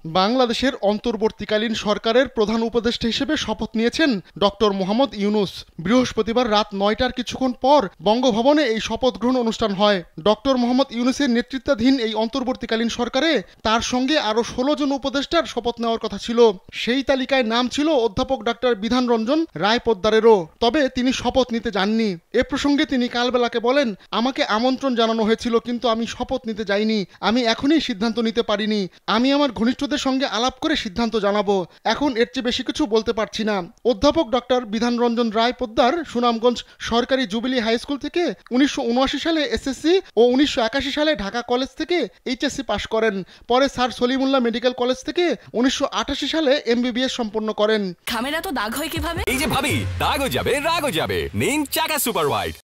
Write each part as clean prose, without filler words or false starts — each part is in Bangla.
বাংলাদেশের অন্তর্বর্তীকালীন সরকারের প্রধান উপদেষ্টা হিসেবে শপথ নিয়েছেন ডক্টর মোহাম্মদ ইউনূস। বৃহস্পতিবার রাত ৯টার কিছুক্ষণ পর বঙ্গভবনে এই শপথ গ্রহণ অনুষ্ঠান হয়। ডক্টর মোহাম্মদ ইউনূসের নেতৃত্বাধীন এই অন্তর্বর্তীকালীন সরকারে তার সঙ্গে আরও ১৬ জন উপদেষ্টার শপথ নেওয়ার কথা ছিল। সেই তালিকায় নাম ছিল অধ্যাপক ডাক্তার বিধান রঞ্জন রায় পোদ্দারেরও। তবে তিনি শপথ নিতে যাননি। এ প্রসঙ্গে তিনি কালবেলাকে বলেন, আমাকে আমন্ত্রণ জানানো হয়েছিল, কিন্তু আমি শপথ নিতে যাইনি। আমি এখনই সিদ্ধান্ত নিতে পারিনি। আমি আমার ঘনিষ্ঠদের সঙ্গে আলাপ করে সিদ্ধান্ত জানাবো। এখন এর চেয়ে বেশি কিছু বলতে পারছি না। অধ্যাপক ডক্টর বিধান রঞ্জন রায় পোদ্দার সুনামগঞ্জ সরকারি জুবিলি হাই স্কুল থেকে ১৯৭৯ সালে এসএসসি ও ১৯৮১ সালে ঢাকা কলেজ থেকে এইচএসসি পাশ করেন। পরে স্যার সলিমুল্লাহ মেডিকেল কলেজ থেকে ১৯৮৮ সালে এমবিবিএস সম্পন্ন করেন। খামেরা তো দাগ হয় কিভাবে? এই যে ভাবি, দাগও যাবে রাগও যাবে। নিন চাকা সুপার হোয়াইট।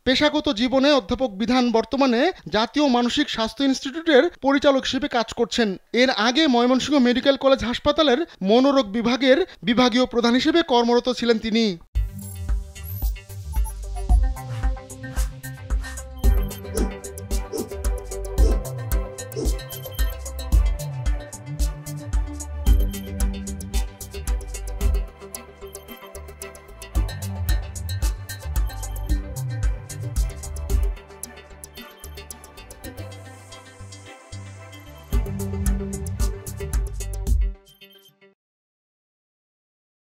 পেশাগত জীবনে অধ্যাপক বিধান বর্তমানে জাতীয় মানসিক স্বাস্থ্য ইনস্টিটিউটের পরিচালক হিসেবে কাজ করছেন। এর আগে ময়মনসিংহ মেডিকেল কলেজ হাসপাতালের মনোরোগ বিভাগের বিভাগীয় প্রধান হিসেবে কর্মরত ছিলেন তিনি।